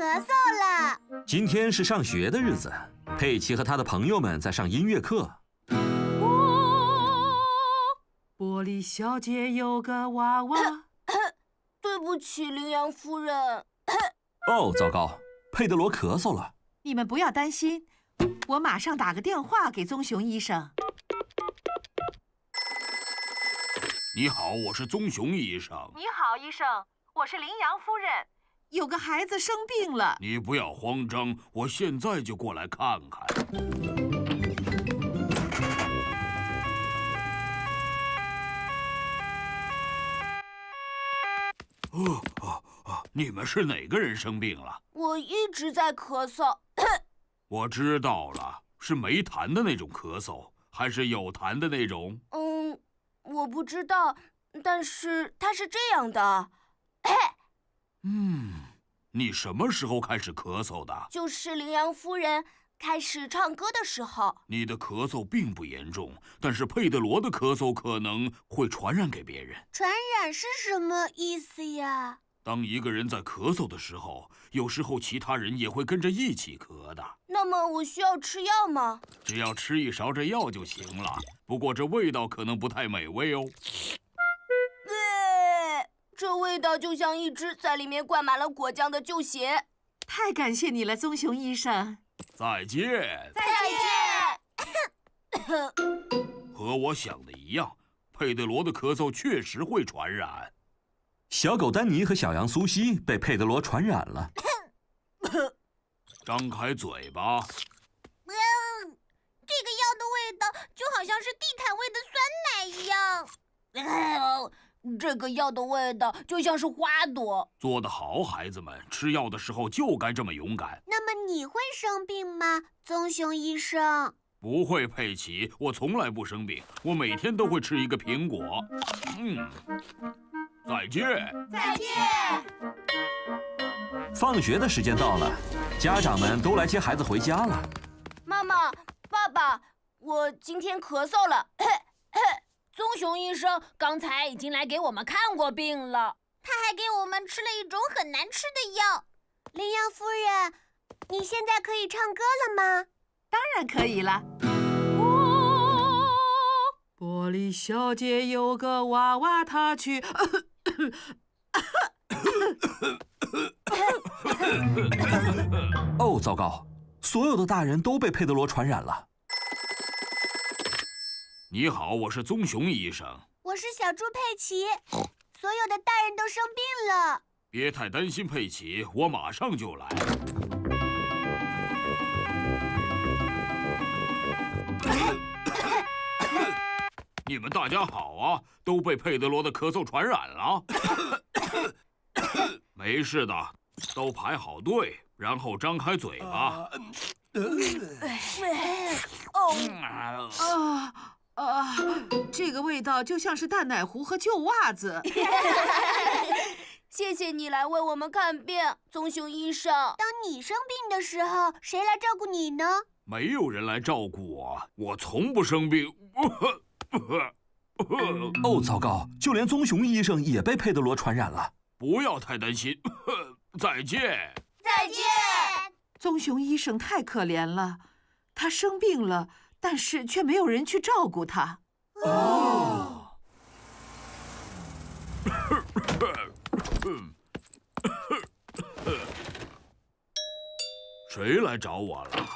咳嗽了。今天是上学的日子，佩奇和他的朋友们在上音乐课。玻璃小姐有个娃娃。对不起，羚羊夫人。哦，糟糕，佩德罗咳嗽了。你们不要担心，我马上打个电话给棕熊医生。你好，我是棕熊医生。你好，医生，我是羚羊夫人。有个孩子生病了。你不要慌张，我现在就过来看看。你们是哪个人生病了？我一直在咳嗽。我知道了，是没痰的那种咳嗽，还是有痰的那种？我不知道，但是它是这样的。你什么时候开始咳嗽的？就是羚羊夫人开始唱歌的时候。你的咳嗽并不严重，但是佩德罗的咳嗽可能会传染给别人。传染是什么意思呀？当一个人在咳嗽的时候，有时候其他人也会跟着一起咳的。那么我需要吃药吗？只要吃一勺这药就行了。不过这味道可能不太美味哦。这味道就像一只在里面灌满了果酱的旧鞋。太感谢你了，棕熊医生。再见。再见。和我想的一样，佩德罗的咳嗽确实会传染。小狗丹尼和小羊苏西被佩德罗传染了。张开嘴巴。这个药的味道就好像是地毯味的酸奶一样。这个药的味道就像是花朵。做得好，孩子们，吃药的时候就该这么勇敢。那么你会生病吗，棕熊医生？不会，佩奇，我从来不生病，我每天都会吃一个苹果。再见。再见。放学的时间到了，家长们都来接孩子回家了。妈妈，爸爸，我今天咳嗽了。棕熊医生刚才已经来给我们看过病了，他还给我们吃了一种很难吃的药。羚羊夫人，你现在可以唱歌了吗？当然可以了。玻璃小姐有个娃娃，她去。哦，糟糕，所有的大人都被佩德罗传染了。你好，我是棕熊医生。我是小猪佩奇。所有的大人都生病了。别太担心，佩奇，我马上就来。你们大家好啊，都被佩德罗的咳嗽传染了。没事的，都排好队，然后张开嘴巴。这个味道就像是淡奶糊和旧袜子。谢谢你来为我们看病，棕熊医生。当你生病的时候，谁来照顾你呢？没有人来照顾我，我从不生病。哦，糟糕，就连棕熊医生也被佩德罗传染了。不要太担心。再见。再见。棕熊医生太可怜了，他生病了，但是却没有人去照顾他。谁来找我了？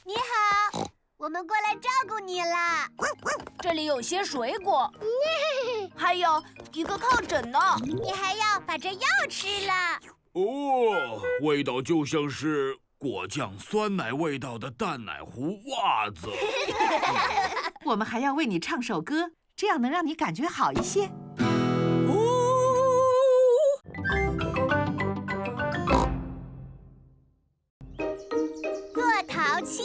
你好，我们过来照顾你啦。这里有些水果，还有一个靠枕呢。你还要把这药吃了。哦，味道就像是果酱酸奶味道的淡奶糊袜子。我们还要为你唱首歌，这样能让你感觉好一些。做陶器。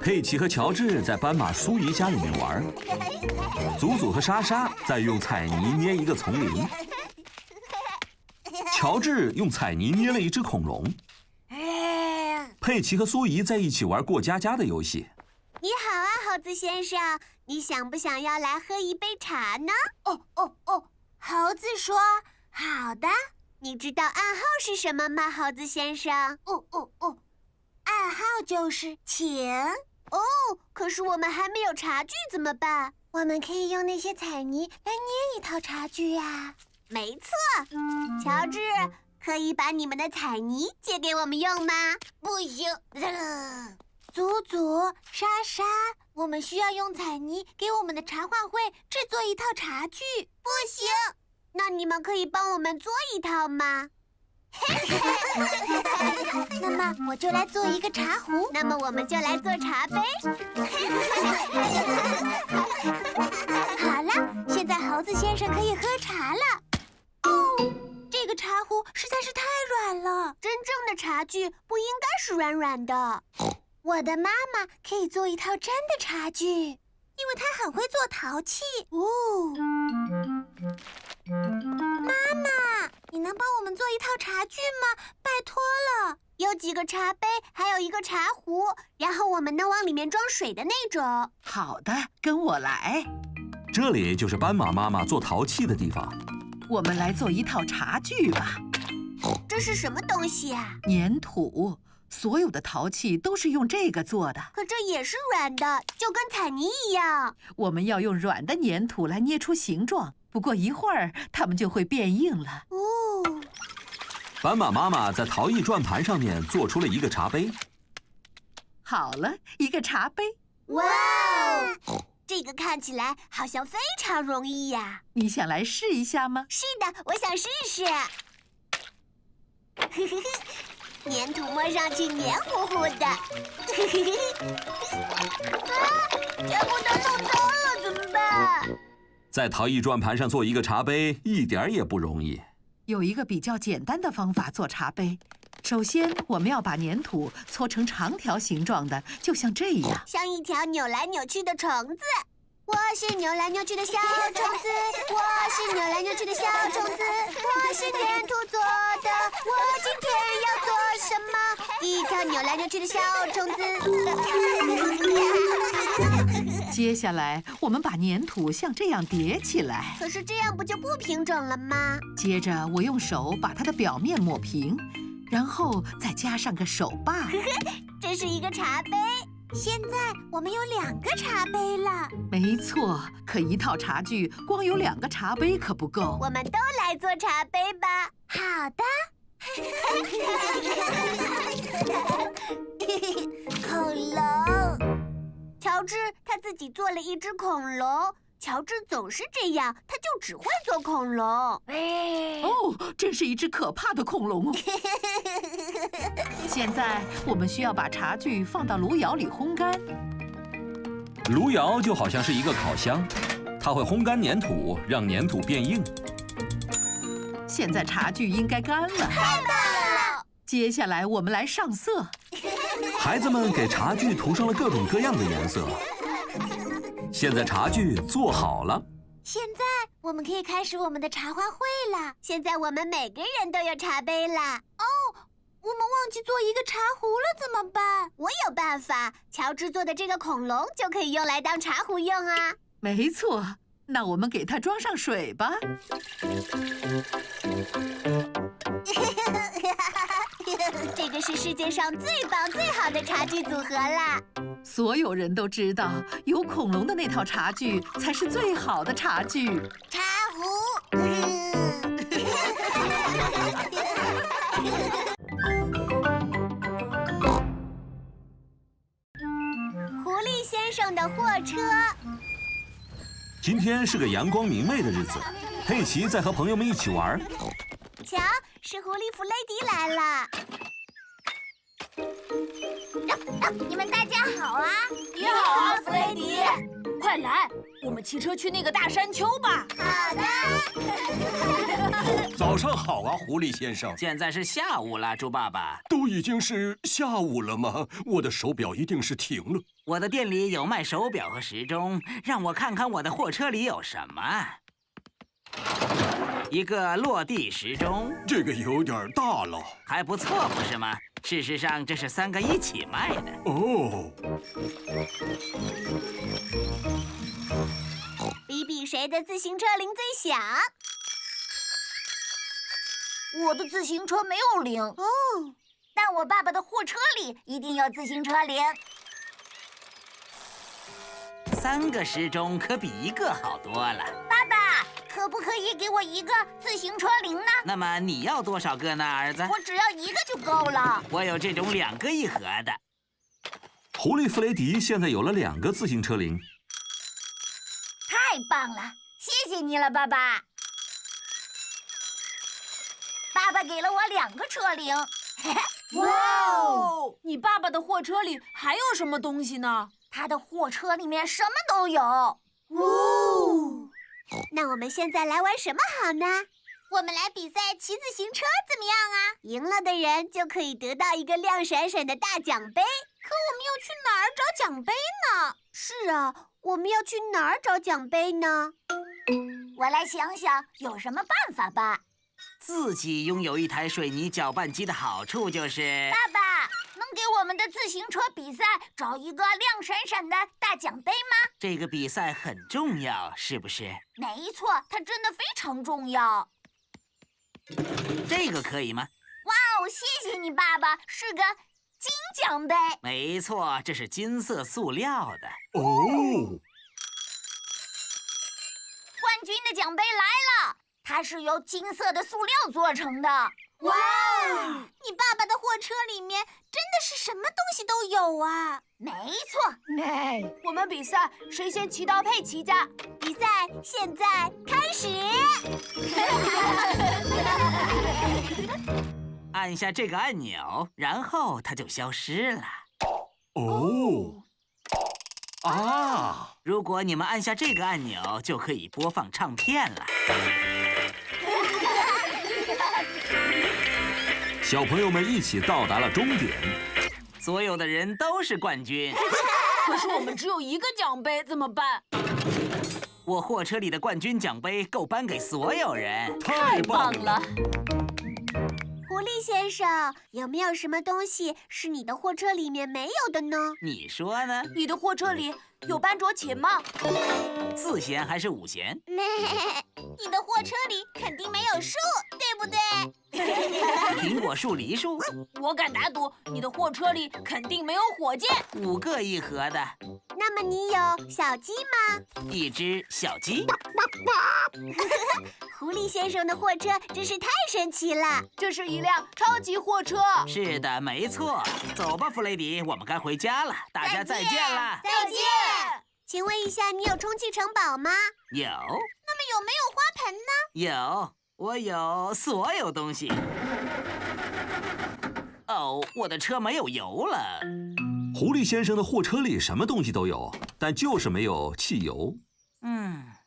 佩奇和乔治在斑马苏姨家里面玩，祖祖和莎莎在用彩泥捏一个丛林，乔治用彩泥捏了一只恐龙。佩奇和苏姨在一起玩过家家的游戏。你好啊，猴子先生，你想不想要来喝一杯茶呢？哦，猴子说好的。你知道暗号是什么吗，猴子先生？暗号就是请。哦，可是我们还没有茶具，怎么办？我们可以用那些彩泥来捏一套茶具呀。没错，乔治，可以把你们的彩泥借给我们用吗？不行。祖祖、莎莎，我们需要用彩泥给我们的茶话会制作一套茶具。不行，那你们可以帮我们做一套吗？那么我就来做一个茶壶，那么我们就来做茶杯。好了，现在猴子先生可以喝茶了。哦，这个茶壶实在是太软了，真正的茶具不应该是软软的。我的妈妈可以做一套真的茶具，因为她很会做陶器。妈妈，你能帮我们做一套茶具吗？拜托了。有几个茶杯，还有一个茶壶，然后我们能往里面装水的那种。好的，跟我来。这里就是斑马妈妈做陶器的地方。我们来做一套茶具吧。这是什么东西啊？粘土，所有的陶器都是用这个做的。可这也是软的，就跟彩泥一样。我们要用软的粘土来捏出形状，不过一会儿它们就会变硬了。斑马妈妈在陶艺转盘上面做出了一个茶杯。好了，一个茶杯。哇哦！这个看起来好像非常容易呀。你想来试一下吗？是的，我想试试。粘土摸上去黏糊糊的。全部都弄脏了，怎么办？在陶艺转盘上做一个茶杯，一点也不容易。有一个比较简单的方法做茶杯。首先，我们要把粘土搓成长条形状的，就像这样，像一条扭来扭去的虫子。我是扭来扭去的小虫子，我是扭来扭去的小虫子，我是粘土做的。我今天要做什么？一条扭来扭去的小虫子。接下来，我们把粘土像这样叠起来。可是这样不就不平整了吗？接着，我用手把它的表面抹平，然后再加上个手把。这是一个茶杯。现在我们有2个茶杯了。没错，可一套茶具光有2个茶杯可不够。我们都来做茶杯吧。好的。恐龙，乔治他自己做了一只恐龙。乔治总是这样，他就只会做恐龙。哦，真是一只可怕的恐龙。现在我们需要把茶具放到炉窑里烘干。炉窑就好像是一个烤箱，它会烘干粘土，让粘土变硬。现在茶具应该干了。太棒了！接下来我们来上色。孩子们给茶具涂上了各种各样的颜色。现在茶具做好了。现在我们可以开始我们的茶话会了。现在我们每个人都有茶杯了。哦，我们忘记做一个茶壶了，怎么办？我有办法，乔治做的这个恐龙就可以用来当茶壶用啊。没错，那我们给它装上水吧。这个是世界上最棒最好的茶具组合啦！所有人都知道，有恐龙的那套茶具才是最好的茶具。茶壶。狐狸先生的货车。今天是个阳光明媚的日子，佩奇在和朋友们一起玩。瞧，是狐狸弗雷迪来了。你们大家好啊！你好啊，弗雷迪！快来，我们骑车去那个大山丘吧。好的。早上好啊，狐狸先生。现在是下午了，猪爸爸。都已经是下午了吗？我的手表一定是停了。我的店里有卖手表和时钟，让我看看我的货车里有什么。一个落地时钟，这个有点大了。还不错，不是吗？事实上，这是3个一起卖的。哦。比比谁的自行车铃最响。我的自行车没有铃。哦，但我爸爸的货车里一定有自行车铃。3个时钟可比1个好多了。爸爸，可不可以给我一个自行车铃呢？那么你要多少个呢，儿子？我只要1个就够了。我有这种2个1盒的。狐狸弗雷迪现在有了2个自行车铃。太棒了，谢谢你了，爸爸。爸爸给了我2个车铃。哇哦！你爸爸的货车里还有什么东西呢？他的货车里面什么都有。哦，那我们现在来玩什么好呢？我们来比赛骑自行车怎么样啊？赢了的人就可以得到一个亮闪闪的大奖杯。可我们要去哪儿找奖杯呢？是啊，我们要去哪儿找奖杯呢？我来想想有什么办法吧。自己拥有一台水泥搅拌机的好处就是……爸爸，能给我们的自行车比赛找一个亮闪闪的大奖杯吗？这个比赛很重要，是不是？没错，它真的非常重要。这个可以吗？哇哦，谢谢你，爸爸，是个金奖杯。没错，这是金色塑料的。哦，冠军的奖杯来了，它是由金色的塑料做成的。哇！你爸爸的货车里面真的是什么东西都有啊！没错。我们比赛谁先骑到佩奇家。比赛现在开始。按下这个按钮，然后它就消失了。哦，啊！如果你们按下这个按钮，就可以播放唱片了。小朋友们一起到达了终点，所有的人都是冠军。可是我们只有1个奖杯，怎么办？我货车里的冠军奖杯够颁给所有人。太棒了！狐狸先生，有没有什么东西是你的货车里面没有的呢？你说呢？你的货车里有班卓琴吗4弦还是5弦？你的货车里肯定没有树，对不对？苹果树、梨树，我敢打赌，你的货车里肯定没有火箭。 5个1盒的。那么你有小鸡吗？一只小鸡。狐狸先生的货车真是太神奇了。这是一辆超级货车。是的，没错。走吧，弗雷迪，我们该回家了。大家再见了。再见。请问一下，你有充气城堡吗？有。那么有没有花盆呢？有，我有所有东西。哦，我的车没有油了。狐狸先生的货车里什么东西都有，但就是没有汽油。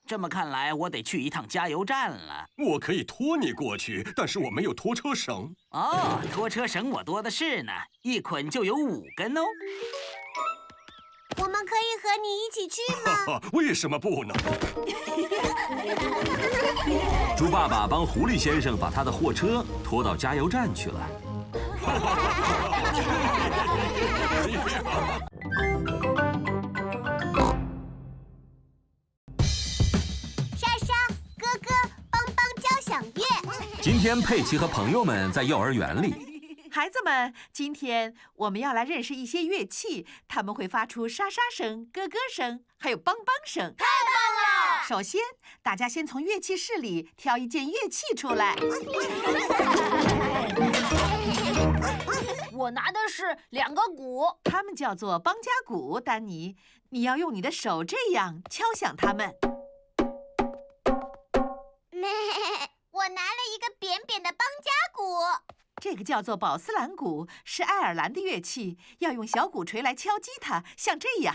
这么看来，我得去一趟加油站了。我可以拖你过去，但是我没有拖车绳。哦，拖车绳我多的是呢，一捆就有5根哦。我们可以和你一起去吗？为什么不呢？猪爸爸帮狐狸先生把他的货车拖到加油站去了。莎莎，哥哥，邦邦交响乐。今天佩奇和朋友们在幼儿园里。孩子们，今天我们要来认识一些乐器，它们会发出沙沙声、咯咯声，还有梆梆声。太棒了！首先，大家先从乐器室里挑一件乐器出来。我拿的是2个鼓，它们叫做邦加鼓。丹尼，你要用你的手这样敲响它们。我拿了一个扁扁的邦加鼓。这个叫做宝斯兰鼓，是爱尔兰的乐器，要用小鼓槌来敲击它，像这样。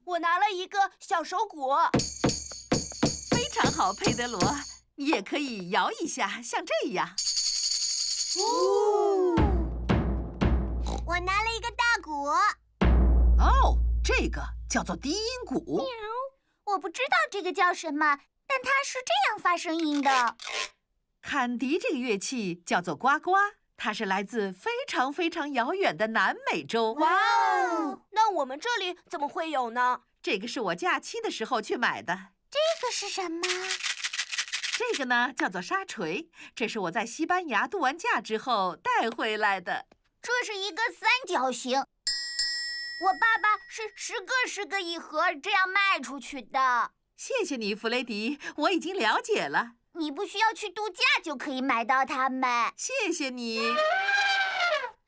我拿了一个小手鼓。非常好，佩德罗，你也可以摇一下，像这样。我拿了一个大鼓。哦，这个叫做低音鼓。我不知道这个叫什么，但它是这样发声音的。坎笛这个乐器叫做呱呱，它是来自非常非常遥远的南美洲。哇哦！那我们这里怎么会有呢？这个是我假期的时候去买的。这个是什么？这个呢叫做沙锤，这是我在西班牙度完假之后带回来的。这是一个三角形，我爸爸是10个一盒这样卖出去的。谢谢你，弗雷迪，我已经了解了。你不需要去度假就可以买到它们。谢谢你。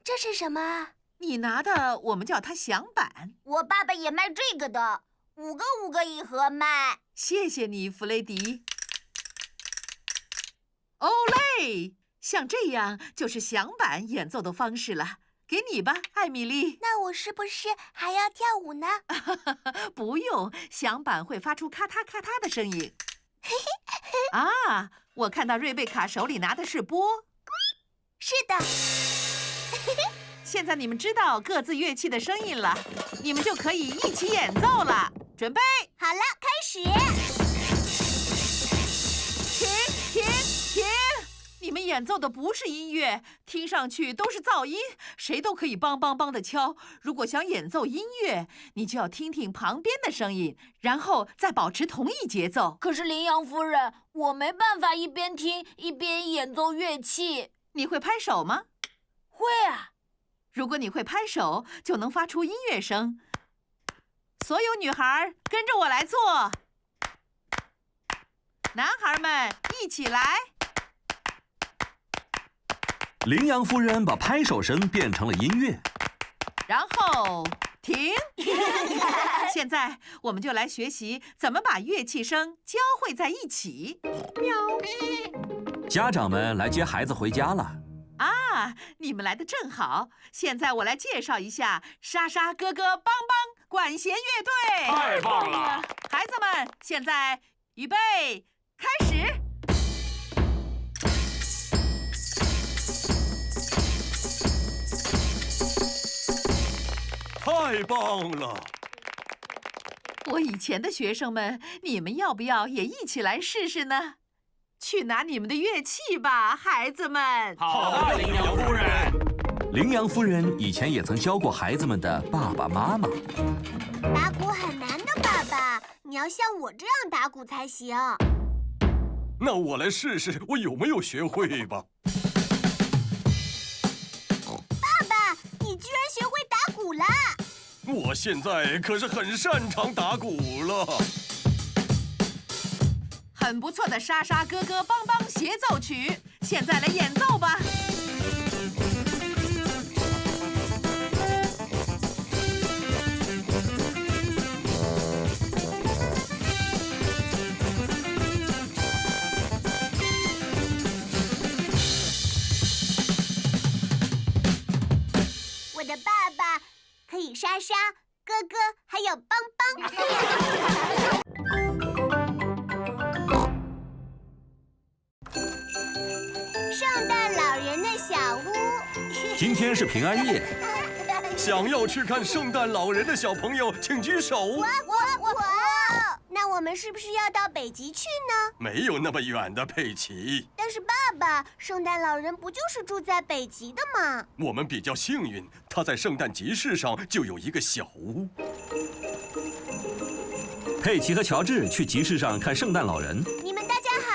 这是什么？你拿的我们叫它响板。我爸爸也卖这个的，5个一盒卖。谢谢你，弗雷迪。欧嘞，像这样就是响板演奏的方式了。给你吧，艾米丽。那我是不是还要跳舞呢？不用，响板会发出咔嗒咔嗒的声音。啊，我看到瑞贝卡手里拿的是钵。是的。现在你们知道各自乐器的声音了，你们就可以一起演奏了。准备好了，开始。停！你们演奏的不是音乐，听上去都是噪音，谁都可以梆梆梆的敲。如果想演奏音乐，你就要听听旁边的声音，然后再保持同一节奏。可是羚羊夫人，我没办法一边听一边演奏乐器。你会拍手吗？会啊。如果你会拍手，就能发出音乐声。所有女孩跟着我来做，男孩们一起来。羚羊夫人把拍手声变成了音乐，然后停。现在我们就来学习怎么把乐器声交汇在一起。喵！家长们来接孩子回家了。啊，你们来的正好。现在我来介绍一下莎莎哥哥帮帮管弦乐队。太棒了！孩子们，现在预备，开始。太棒了！我以前的学生们，你们要不要也一起来试试呢？去拿你们的乐器吧，孩子们。好的，羚羊夫人。羚羊夫人以前也曾教过孩子们的爸爸妈妈。打鼓很难的，爸爸，你要像我这样打鼓才行。那我来试试，我有没有学会吧？爸爸，你居然学会打鼓了！我现在可是很擅长打鼓了。很不错的莎莎哥哥帮帮协奏曲，现在来演奏吧。我的爸爸可以莎莎、哥哥还有帮帮。圣诞老人的小屋。今天是平安夜，想要去看圣诞老人的小朋友，请举手。我。那我们是不是要到北极去呢？没有那么远的，佩奇。但是爸爸，圣诞老人不就是住在北极的吗？我们比较幸运，他在圣诞集市上就有一个小屋。佩奇和乔治去集市上看圣诞老人。你们大家好。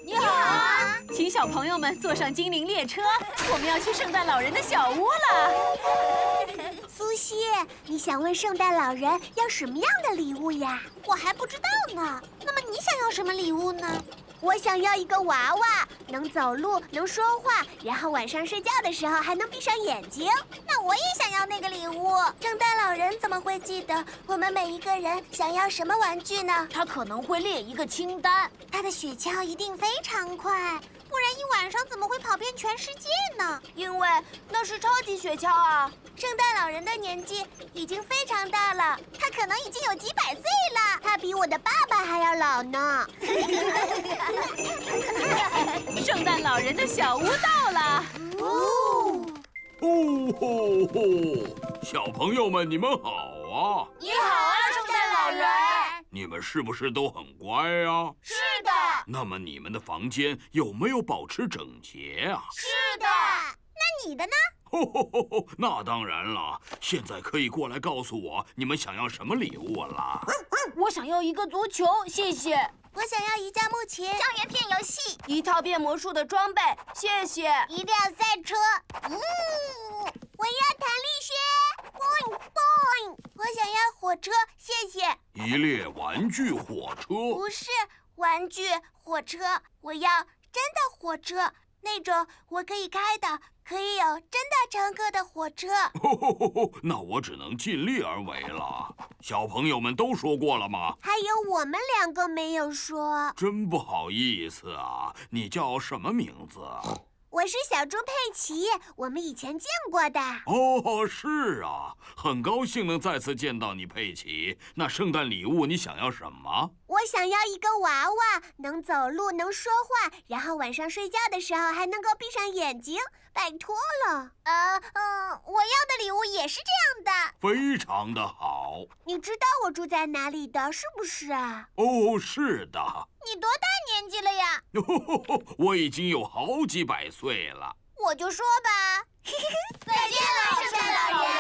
你好，请小朋友们坐上精灵列车，我们要去圣诞老人的小屋了。苏西，你想问圣诞老人要什么样的礼物呀？我还不知道呢。那么你想要什么礼物呢？我想要一个娃娃，能走路，能说话，然后晚上睡觉的时候还能闭上眼睛。那我也想要那个礼物。圣诞老人怎么会记得我们每一个人想要什么玩具呢？他可能会列一个清单。他的雪橇一定非常快，不然一晚上怎么会跑遍全世界呢？因为那是超级雪橇啊！圣诞老人的年纪已经非常大了，他可能已经有几百岁了。他比我的爸爸还要老呢。圣诞老人的小屋到了。吼！小朋友们，你们好啊！你好啊，圣诞老人。你们是不是都很乖啊？是的。那么你们的房间有没有保持整洁啊？是的。那你的呢？那当然了。现在可以过来告诉我你们想要什么礼物了。我想要一个足球，谢谢。我想要一架木琴，校园片游戏，一套变魔术的装备，谢谢。一辆赛车。我要弹力靴。boing boing。我想要火车，谢谢。一列玩具火车。不是玩具火车，我要真的火车，那种我可以开的，可以有真的乘客的火车。那我只能尽力而为了。小朋友们都说过了吗？还有我们2个没有说。真不好意思啊，你叫什么名字？我是小猪佩奇，我们以前见过的。哦，是啊，很高兴能再次见到你，佩奇。那圣诞礼物你想要什么？我想要一个娃娃，能走路，能说话，然后晚上睡觉的时候还能够闭上眼睛。拜托了。我要的礼物也是这样的。非常的好。你知道我住在哪里的，是不是啊？哦，是的。你多大年纪了呀？我已经有好几百岁了。我就说吧。再见了，圣诞老人。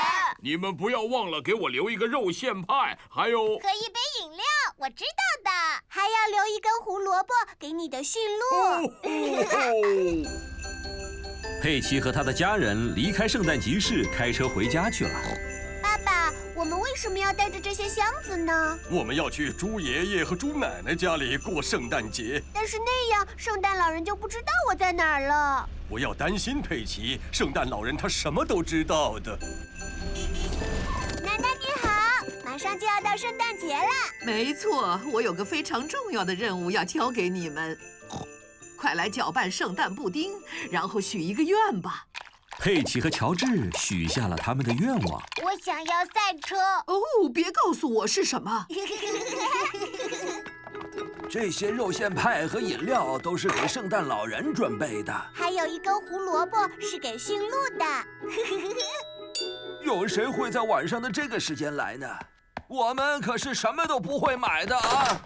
你们不要忘了给我留一个肉馅派，还有和一杯饮料，我知道的。还要留一根胡萝卜给你的驯鹿。佩奇和他的家人离开圣诞集市，开车回家去了。爸爸，我们为什么要带着这些箱子呢？我们要去猪爷爷和猪奶奶家里过圣诞节。但是那样，圣诞老人就不知道我在哪儿了。不要担心，佩奇，圣诞老人他什么都知道的。奶奶你好，马上就要到圣诞节了。没错，我有个非常重要的任务要交给你们。快来搅拌圣诞布丁，然后许一个愿吧。佩奇和乔治许下了他们的愿望。我想要赛车。哦，别告诉我是什么。这些肉馅派和饮料都是给圣诞老人准备的。还有一根胡萝卜是给驯鹿的。有谁会在晚上的这个时间来呢？我们可是什么都不会买的啊！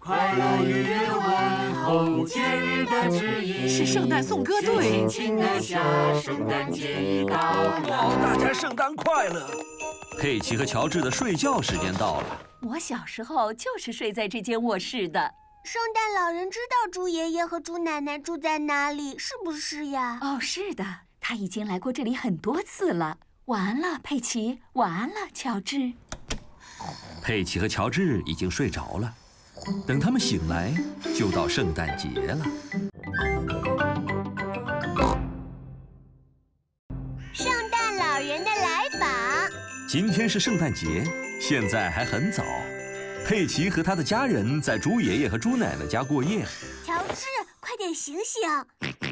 快乐愉悦问候，节日的指引是圣诞颂歌队。请按下，圣诞节已到了。大家圣诞快乐！佩奇和乔治的睡觉时间到了。我小时候就是睡在这间卧室的。圣诞老人知道猪爷爷和猪奶奶住在哪里，是不是呀？哦，是的，他已经来过这里很多次了。晚安了，佩奇。晚安了，乔治。佩奇和乔治已经睡着了。等他们醒来，就到圣诞节了。圣诞老人的来访。今天是圣诞节，现在还很早。佩奇和他的家人在猪爷爷和猪奶奶家过夜。乔治，快点醒醒！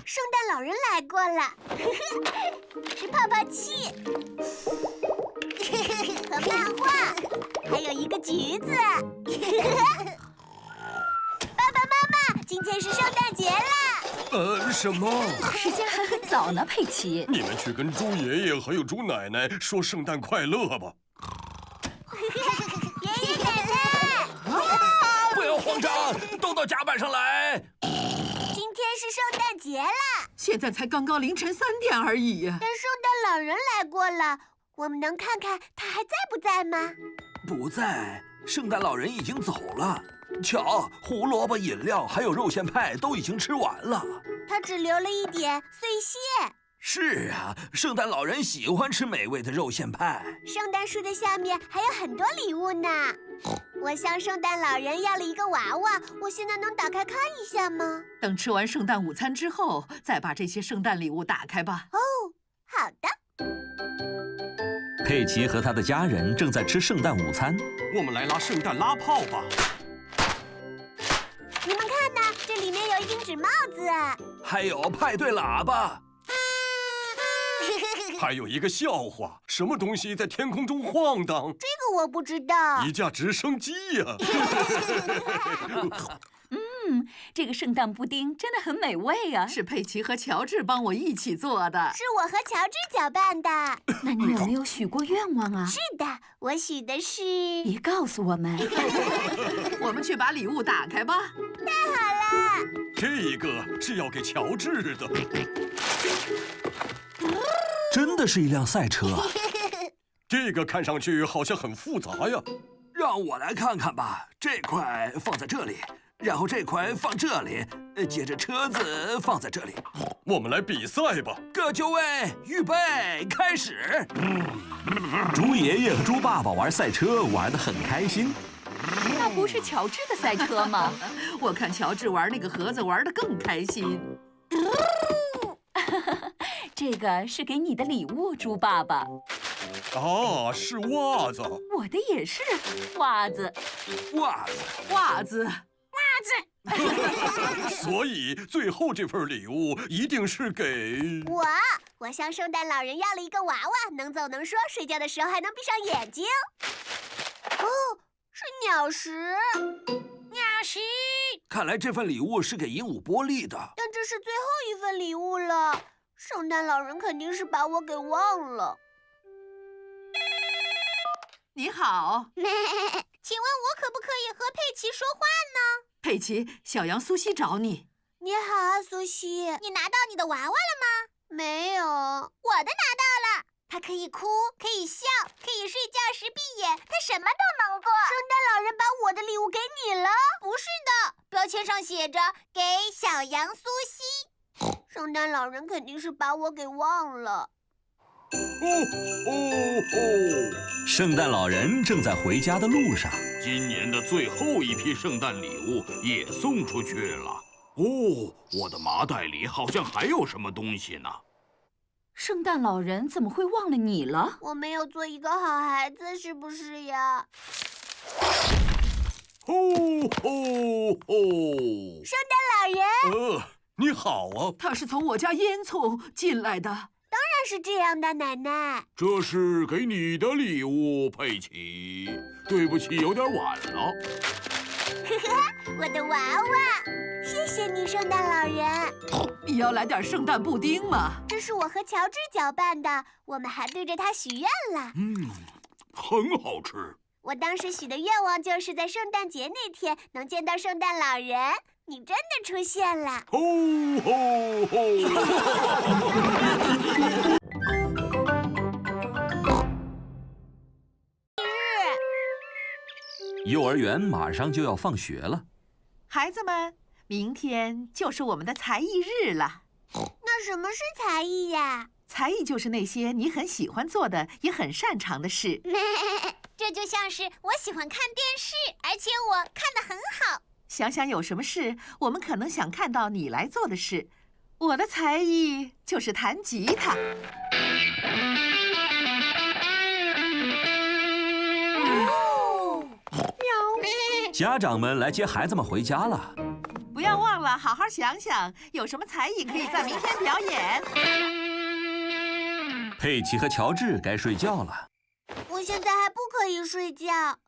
圣诞老人来过了，是泡泡器和漫画，还有一个橘子。爸爸妈妈，今天是圣诞节啦！什么？时间还很早呢，佩奇。你们去跟猪爷爷还有猪奶奶说圣诞快乐吧。爷爷奶奶，不要慌张，都到甲板上来。今天是圣诞节啦！现在才刚刚凌晨3点而已呀。但圣诞老人来过了，我们能看看他还在不在吗？不在，圣诞老人已经走了。瞧，胡萝卜、饮料还有肉馅派都已经吃完了。他只留了一点碎屑。是啊，圣诞老人喜欢吃美味的肉馅派。圣诞树的下面还有很多礼物呢。我向圣诞老人要了一个娃娃，我现在能打开看一下吗？等吃完圣诞午餐之后，再把这些圣诞礼物打开吧。哦，好的。佩奇和他的家人正在吃圣诞午餐。我们来拉圣诞拉炮吧。你们看呐，这里面有一顶纸帽子，还有派对喇叭，还有一个笑话，什么东西在天空中晃荡？这个我不知道。一架直升机呀！这个圣诞布丁真的很美味啊！是佩奇和乔治帮我一起做的。是我和乔治搅拌的。那你有没有许过愿望啊？是的，我许的是……别告诉我们。我们去把礼物打开吧。太好了！这个是要给乔治的。真的是一辆赛车啊！这个看上去好像很复杂呀。让我来看看吧。这块放在这里，然后这块放这里，接着车子放在这里。我们来比赛吧！各就位，预备，开始！猪爷爷和猪爸爸玩赛车玩得很开心。那不是乔治的赛车吗？我看乔治玩那个盒子玩得更开心。这个是给你的礼物，猪爸爸。啊，是袜子。我的也是袜子。袜子。所以最后这份礼物一定是给我向圣诞老人要了一个娃娃，能走能说，睡觉的时候还能闭上眼睛。哦，是鸟食。鸟食。看来这份礼物是给鹦鹉波利的。但这是最后一份礼物了，圣诞老人肯定是把我给忘了。你好，请问我可不可以和佩奇说话呢？佩奇，小羊苏西找你。你好啊，苏西。你拿到你的娃娃了吗？没有。我的拿到了。它可以哭，可以笑，可以睡觉时闭眼，它什么都能做。圣诞老人把我的礼物给你了？不是的，标签上写着给小羊苏西。圣诞老人肯定是把我给忘了。圣诞老人正在回家的路上。今年的最后一批圣诞礼物也送出去了。哦，我的麻袋里好像还有什么东西呢。圣诞老人怎么会忘了你了？我没有做一个好孩子，是不是呀？圣诞老人。你好啊。他是从我家烟囱进来的。当然是这样的，奶奶。这是给你的礼物，佩奇。对不起，有点晚了。我的娃娃，谢谢你，圣诞老人。你要来点圣诞布丁吗？这是我和乔治搅拌的，我们还对着它许愿了。很好吃。我当时许的愿望就是在圣诞节那天能见到圣诞老人。你真的出现了！幼儿园马上就要放学了，孩子们，明天就是我们的才艺日了。那什么是才艺呀？才艺就是那些你很喜欢做的，也很擅长的事。这就像是我喜欢看电视，而且我看得很好。想想有什么事我们可能想看到你来做的事。我的才艺就是弹吉他。家长们来接孩子们回家了。不要忘了好好想想，有什么才艺可以在明天表演。佩奇和乔治该睡觉了。我现在还不可以睡觉。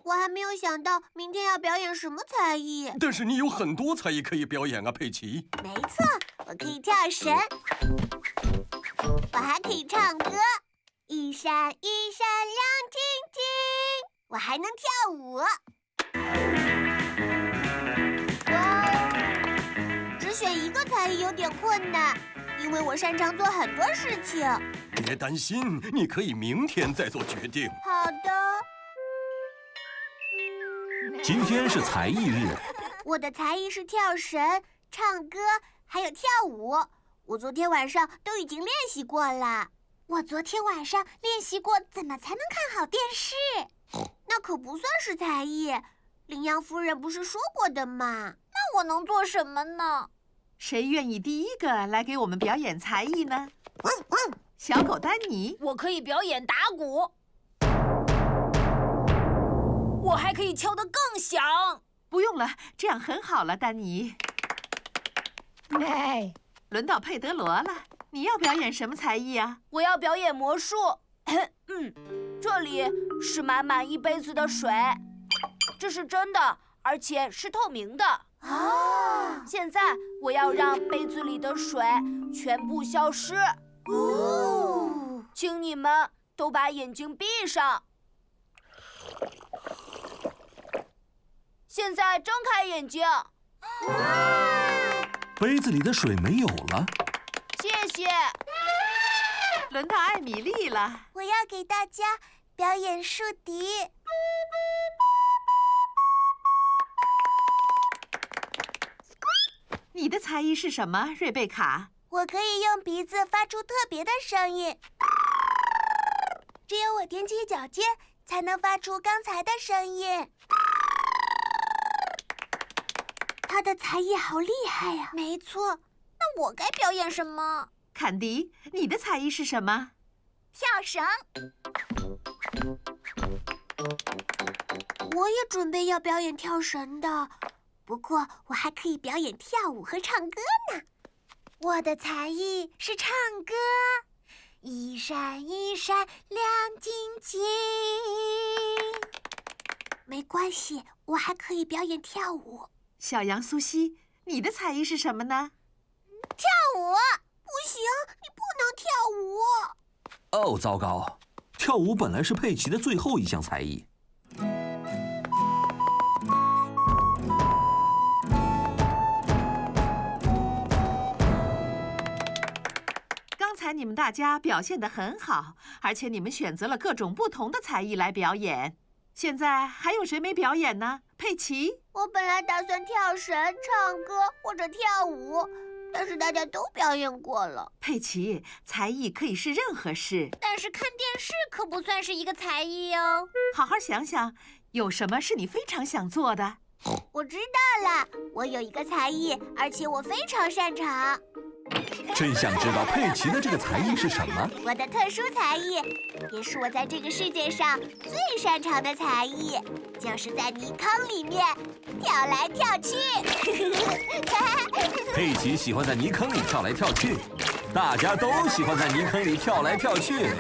我还没有想到明天要表演什么才艺。但是你有很多才艺可以表演啊，佩奇。没错，我可以跳绳，我还可以唱歌，一闪一闪亮晶晶。我还能跳舞。哇，只选一个才艺有点困难，因为我擅长做很多事情。别担心，你可以明天再做决定。好的。今天是才艺日。我的才艺是跳绳、唱歌，还有跳舞。我昨天晚上都已经练习过了。我昨天晚上练习过怎么才能看好电视。那可不算是才艺。羚羊夫人不是说过的吗？那我能做什么呢？谁愿意第一个来给我们表演才艺呢？小狗丹尼，我可以表演打鼓。我还可以敲得更响。不用了，这样很好了，丹尼。轮到佩德罗了，你要表演什么才艺啊？我要表演魔术。这里是满满一杯子的水，这是真的，而且是透明的。现在我要让杯子里的水全部消失。请你们都把眼睛闭上。现在睁开眼睛。杯子里的水没有了。谢谢。轮到艾米丽了，我要给大家表演竖笛。你的才艺是什么，瑞贝卡？我可以用鼻子发出特别的声音，只有我踮起脚尖才能发出刚才的声音。他的才艺好厉害呀！没错，那我该表演什么？坎迪，你的才艺是什么？跳绳。我也准备要表演跳绳的，不过我还可以表演跳舞和唱歌呢。我的才艺是唱歌，一闪一闪亮晶晶。没关系，我还可以表演跳舞。小羊苏西，你的才艺是什么呢？跳舞？不行，你不能跳舞。哦，糟糕！跳舞本来是佩奇的最后一项才艺。刚才你们大家表现得很好，而且你们选择了各种不同的才艺来表演。现在还有谁没表演呢？佩奇？我本来打算跳绳、唱歌或者跳舞，但是大家都表演过了。佩奇，才艺可以是任何事，但是看电视可不算是一个才艺哦。好好想想，有什么是你非常想做的？我知道了，我有一个才艺，而且我非常擅长。真想知道佩奇的这个才艺是什么？我的特殊才艺，也是我在这个世界上最擅长的才艺，就是在泥坑里面跳来跳去。佩奇喜欢在泥坑里跳来跳去，大家都喜欢在泥坑里跳来跳去。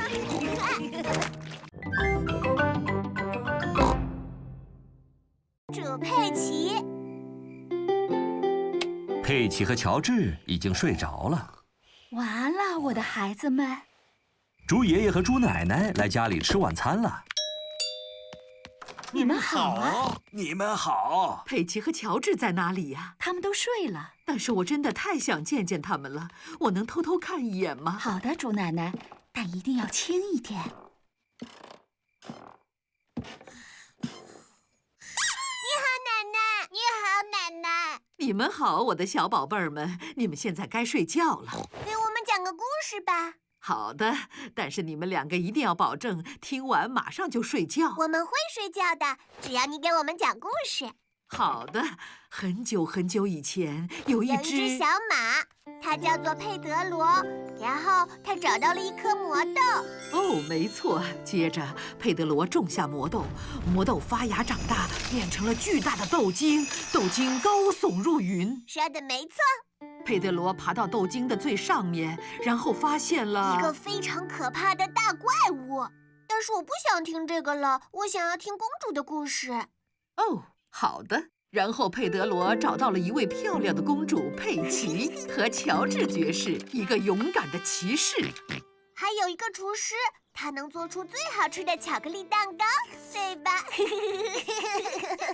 主佩奇。佩奇和乔治已经睡着了。完了，我的孩子们。猪爷爷和猪奶奶来家里吃晚餐了。你们好啊！你们好。佩奇和乔治在哪里呀？他们都睡了。但是我真的太想见见他们了，我能偷偷看一眼吗？好的，猪奶奶，但一定要轻一点。你们好，我的小宝贝儿们，你们现在该睡觉了。给我们讲个故事吧。好的，但是你们两个一定要保证听完马上就睡觉。我们会睡觉的，只要你给我们讲故事。好的，很久很久以前，有一只小马，它叫做佩德罗，然后它找到了一颗魔豆。哦，没错。接着，佩德罗种下魔豆，魔豆发芽长大，变成了巨大的豆茎，豆茎高耸入云。说的没错。佩德罗爬到豆茎的最上面，然后发现了一个非常可怕的大怪物。但是我不想听这个了，我想要听公主的故事。哦，好的。然后佩德罗找到了一位漂亮的公主佩奇和乔治爵士，一个勇敢的骑士，还有一个厨师，他能做出最好吃的巧克力蛋糕，对吧？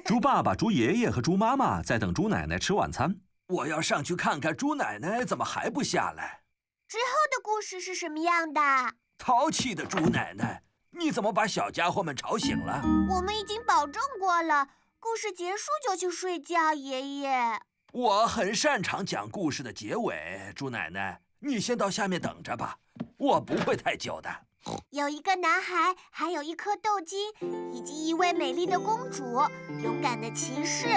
猪爸爸、猪爷爷和猪妈妈在等猪奶奶吃晚餐。我要上去看看猪奶奶怎么还不下来。之后的故事是什么样的？淘气的猪奶奶，你怎么把小家伙们吵醒了？我们已经保证过了。故事结束就去睡觉，爷爷。我很擅长讲故事的结尾，猪奶奶，你先到下面等着吧，我不会太久的。有一个男孩，还有一颗豆茎，以及一位美丽的公主，勇敢的骑士，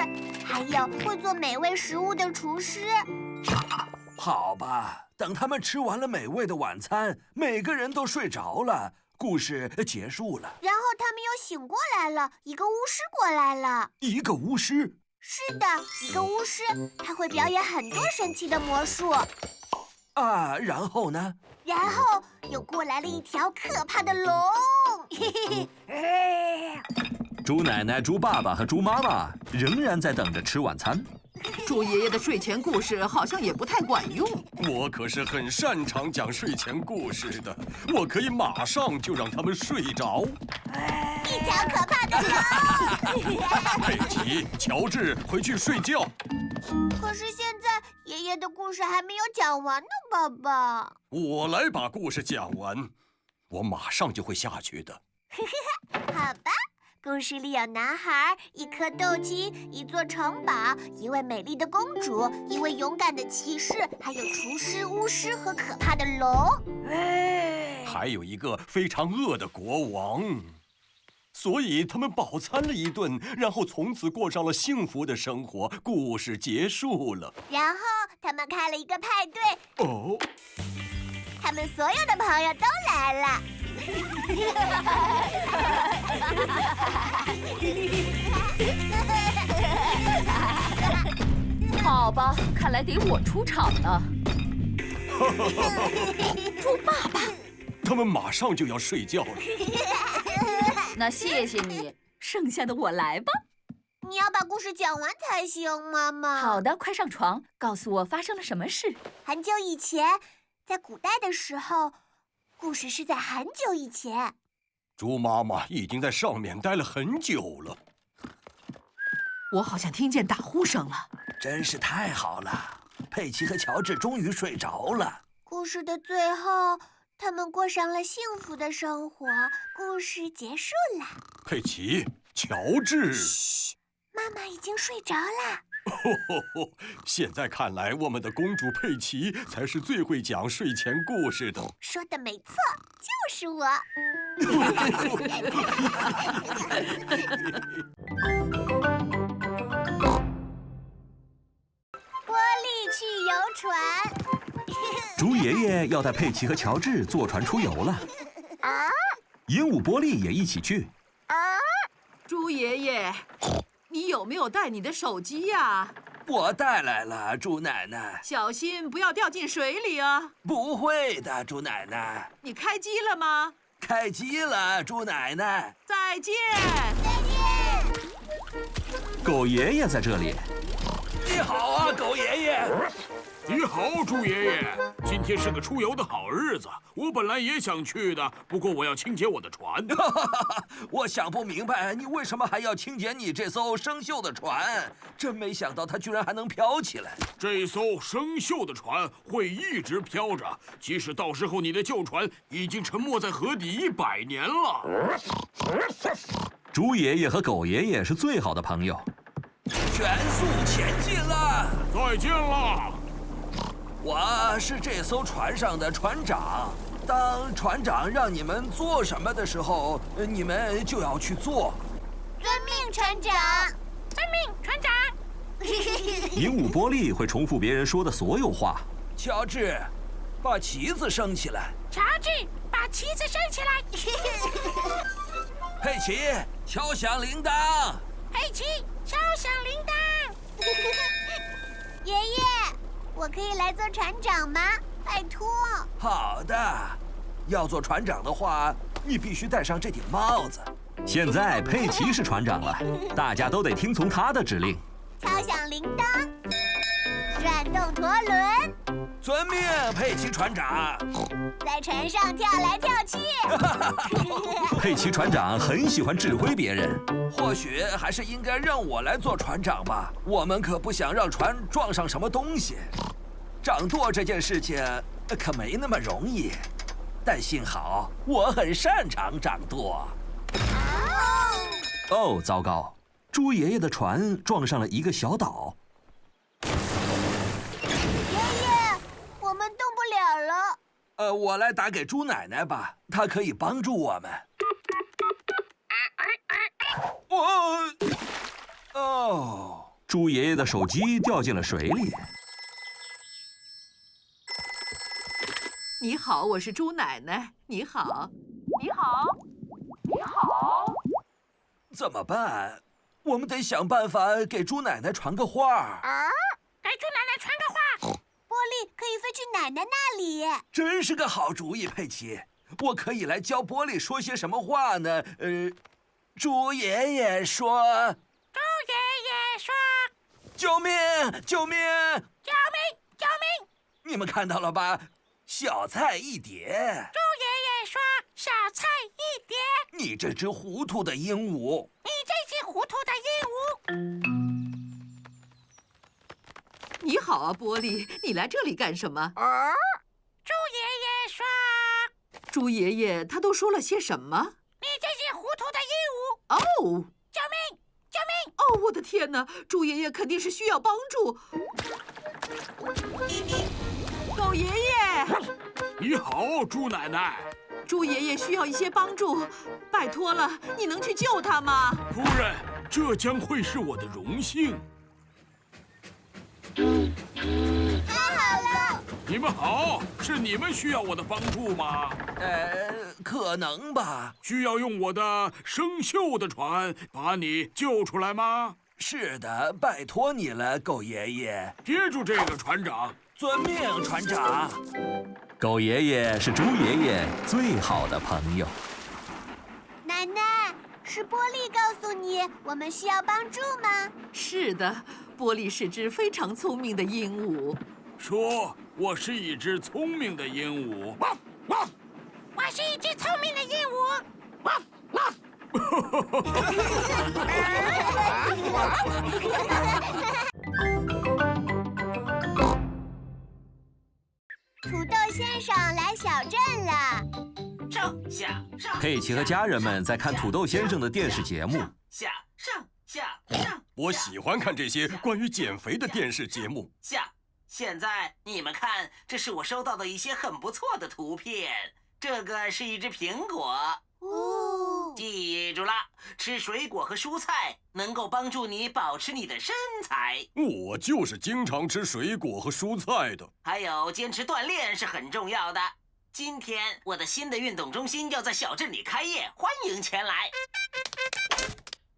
还有会做美味食物的厨师。好吧，等他们吃完了美味的晚餐，每个人都睡着了。故事结束了，然后他们又醒过来了。一个巫师过来了。一个巫师？是的，一个巫师，他会表演很多神奇的魔术。啊，然后呢？然后又过来了一条可怕的龙。猪奶奶、猪爸爸和猪妈妈仍然在等着吃晚餐。猪爷爷的睡前故事好像也不太管用。我可是很擅长讲睡前故事的，我可以马上就让他们睡着。一条可怕的龙！佩奇、乔治，回去睡觉。可是现在爷爷的故事还没有讲完呢，爸爸。我来把故事讲完，我马上就会下去的。好吧，故事里有男孩、一颗豆茎、一座城堡、一位美丽的公主、一位勇敢的骑士，还有厨师、巫师和可怕的龙。还有一个非常饿的国王。所以他们饱餐了一顿，然后从此过上了幸福的生活。故事结束了。然后他们开了一个派对。哦，他们所有的朋友都来了。好吧，看来得我出场了。猪爸爸，他们马上就要睡觉了。那谢谢你，剩下的我来吧。你要把故事讲完才行，妈妈。好的，快上床，告诉我发生了什么事。很久以前，在古代的时候，故事是在很久以前。猪妈妈已经在上面待了很久了。我好像听见打呼声了。真是太好了，佩奇和乔治终于睡着了。故事的最后，他们过上了幸福的生活。故事结束了。佩奇，乔治。嘘，妈妈已经睡着了。现在看来，我们的公主佩奇才是最会讲睡前故事的。说的没错，就是我。玻璃去游船。猪爷爷要带佩奇和乔治坐船出游了。鹦鹉波利也一起去。猪爷爷，你有没有带你的手机呀？我带来了，猪奶奶。小心不要掉进水里啊！不会的，猪奶奶。你开机了吗？开机了，猪奶奶。再见。再见。狗爷爷在这里。你好啊，狗爷爷。你好，猪爷爷。今天是个出游的好日子，我本来也想去的，不过我要清洁我的船。我想不明白，你为什么还要清洁你这艘生锈的船？真没想到它居然还能飘起来。这艘生锈的船会一直飘着，即使到时候你的旧船已经沉没在河底100年了。猪爷爷和狗爷爷是最好的朋友。全速前进了！再见了！我是这艘船上的船长。当船长让你们做什么的时候，你们就要去做。遵命，船长。遵命，船长。鹦鹉波利会重复别人说的所有话。乔治，把旗子升起来。乔治，把旗子升起来。佩奇，敲响铃铛。佩奇，敲响铃铛。爷爷，我可以来做船长吗？拜托。好的，要做船长的话，你必须戴上这顶帽子。现在佩奇是船长了，大家都得听从他的指令。敲响铃铛，转动舵轮。遵命，佩奇船长。在船上跳来跳去。佩奇船长很喜欢指挥别人。或许还是应该让我来做船长吧，我们可不想让船撞上什么东西。掌舵这件事情可没那么容易，但幸好我很擅长掌舵。哦，糟糕！猪爷爷的船撞上了一个小岛。爷爷，我们动不了了。我来打给猪奶奶吧，她可以帮助我们。哦，猪爷爷的手机掉进了水里。你好，我是猪奶奶。你好，你好，你好。怎么办？我们得想办法给猪奶奶传个话。给猪奶奶传个话。玻璃可以飞去奶奶那里。真是个好主意，佩奇。我可以来教玻璃说些什么话呢？猪爷爷说。猪爷爷说。救命！救命！救命！救命！你们看到了吧？小菜一碟。猪爷爷说：“小菜一碟。”你这只糊涂的鹦鹉！你这只糊涂的鹦鹉！你好啊，玻璃，你来这里干什么？猪爷爷说：“猪爷爷他都说了些什么？”你这只糊涂的鹦鹉！哦，救命！救命！哦，我的天哪！猪爷爷肯定是需要帮助。狗爷爷，你好，猪奶奶。猪爷爷需要一些帮助，拜托了，你能去救他吗？夫人，这将会是我的荣幸。太好了！你们好，是你们需要我的帮助吗？可能吧。需要用我的生锈的船把你救出来吗？是的，拜托你了，狗爷爷。接住这个，船长。遵命，船长。狗爷爷是猪爷爷最好的朋友。奶奶，是波利告诉你我们需要帮助吗？是的，波利是只非常聪明的鹦鹉。说，我是一只聪明的鹦鹉。我是一只聪明的鹦鹉。土豆先生来小镇了。上下上。佩奇和家人们在看土豆先生的电视节目。下上下上。我喜欢看这些关于减肥的电视节目。下。现在你们看，这是我收到的一些很不错的图片。这个是一只苹果。哦，记住了，吃水果和蔬菜能够帮助你保持你的身材。我就是经常吃水果和蔬菜的。还有，坚持锻炼是很重要的。今天我的新的运动中心要在小镇里开业，欢迎前来。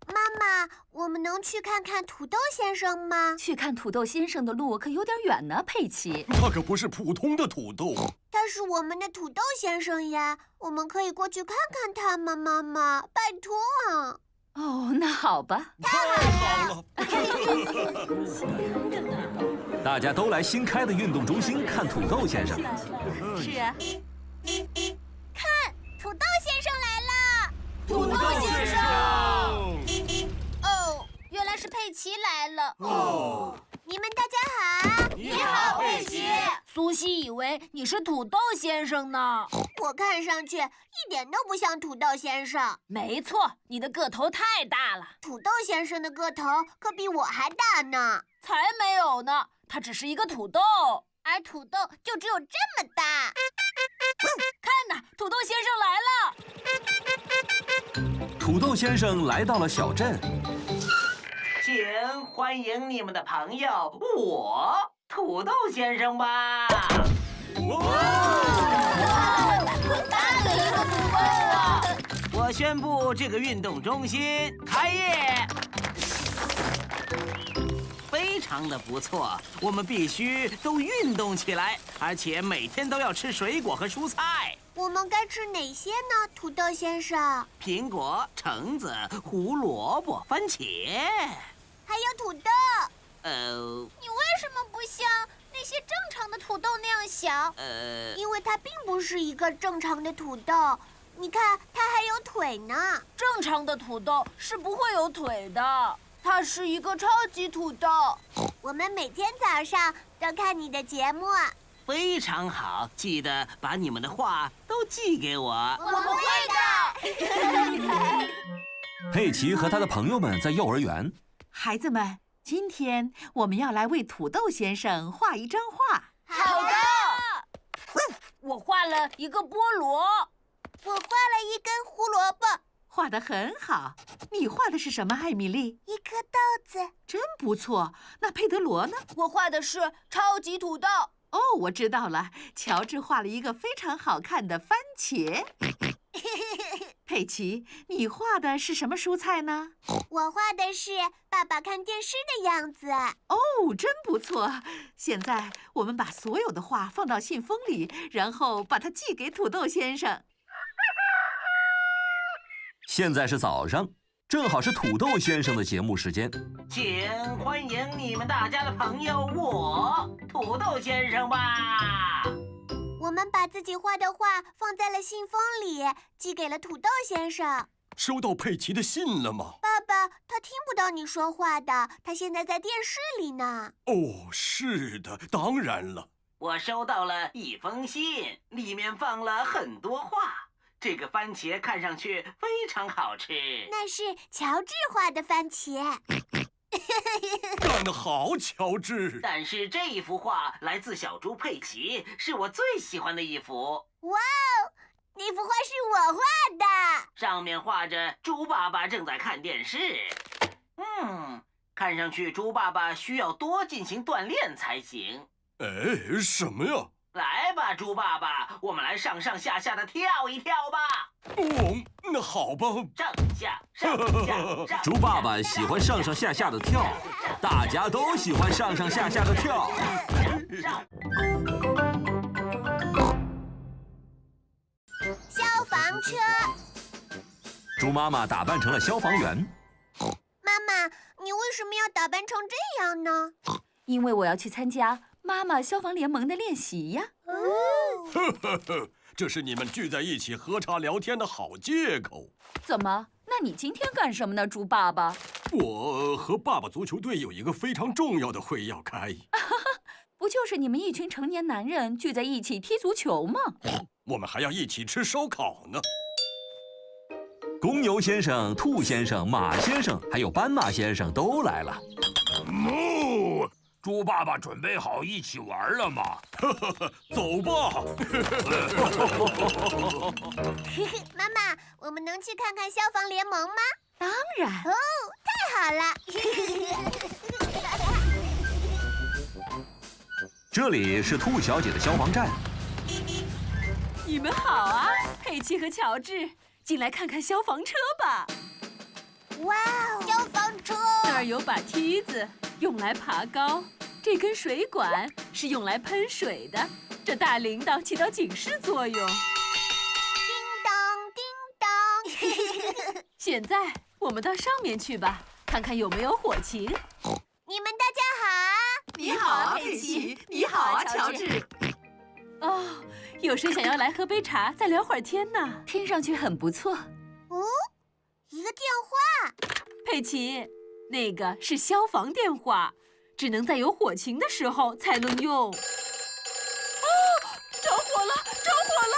妈妈，我们能去看看土豆先生吗？去看土豆先生的路可有点远呢，佩奇。他可不是普通的土豆。他是我们的土豆先生呀，我们可以过去看看他吗？妈妈，拜托啊！哦，那好吧。太好了！大家都来新开的运动中心看土豆先生。是啊。看，土豆先生来了！土豆先生！哦，原来是佩奇来了。哦，你们大家好。你好，佩奇。苏西以为你是土豆先生呢。我看上去一点都不像土豆先生。没错，你的个头太大了。土豆先生的个头可比我还大呢。才没有呢，他只是一个土豆，而土豆就只有这么大。看呐，土豆先生来了。土豆先生来到了小镇。请欢迎你们的朋友，我土豆先生吧。大的一个土豆啊！我宣布这个运动中心开业。非常的不错，我们必须都运动起来，而且每天都要吃水果和蔬菜。我们该吃哪些呢，土豆先生？苹果、橙子、胡萝卜、番茄，还有土豆。你为什么不像那些正常的土豆那样小？因为它并不是一个正常的土豆。你看，它还有腿呢。正常的土豆是不会有腿的，它是一个超级土豆。我们每天早上都看你的节目。非常好，记得把你们的话都寄给我。我们会的。佩奇和他的朋友们在幼儿园。孩子们，今天我们要来为土豆先生画一张画。好的。我画了一个菠萝。我画了一根胡萝卜。画得很好。你画的是什么，艾米丽？一颗豆子。真不错。那佩德罗呢？我画的是超级土豆。哦，我知道了。乔治画了一个非常好看的番茄。佩奇，你画的是什么蔬菜呢？我画的是爸爸看电视的样子。哦，真不错。现在我们把所有的画放到信封里，然后把它寄给土豆先生。现在是早上，正好是土豆先生的节目时间。请欢迎你们大家的朋友，我土豆先生吧。我们把自己画的画放在了信封里，寄给了土豆先生。收到佩奇的信了吗？爸爸，他听不到你说话的，他现在在电视里呢。哦，是的，当然了。我收到了一封信，里面放了很多话。这个番茄看上去非常好吃。那是乔治画的番茄。干得好，乔治！但是这一幅画来自小猪佩奇，是我最喜欢的一幅。哇哦，那幅画是我画的。上面画着猪爸爸正在看电视。看上去猪爸爸需要多进行锻炼才行。哎，什么呀？来吧，猪爸爸，我们来上上下下的跳一跳吧。哦，那好吧。上下上下。猪爸爸喜欢上上下下的跳，大家都喜欢上上下下的跳。消防车。猪妈妈打扮成了消防员。妈妈，你为什么要打扮成这样呢？因为我要去参加妈妈消防联盟的练习呀。呵呵呵，这是你们聚在一起喝茶聊天的好借口。怎么？那你今天干什么呢，猪爸爸？我和爸爸足球队有一个非常重要的会要开。不就是你们一群成年男人聚在一起踢足球吗？我们还要一起吃烧烤呢。公牛先生、兔先生、马先生，还有斑马先生都来了。哦，猪爸爸准备好一起玩了吗？走吧。妈妈，我们能去看看消防联盟吗？当然。哦，太好了。这里是兔小姐的消防站。你们好啊，佩奇和乔治，进来看看消防车吧。哇哦，消防车！那儿有把梯子，用来爬高。这根水管是用来喷水的。这大铃铛起到警示作用。叮当叮当。现在我们到上面去吧，看看有没有火情。你们大家好。你好啊，佩奇。你好啊，乔治。哦，有谁想要来喝杯茶，再聊会儿天呢？听上去很不错。哦，一个电话。佩奇，那个是消防电话，只能在有火情的时候才能用。哦，着火了！着火了！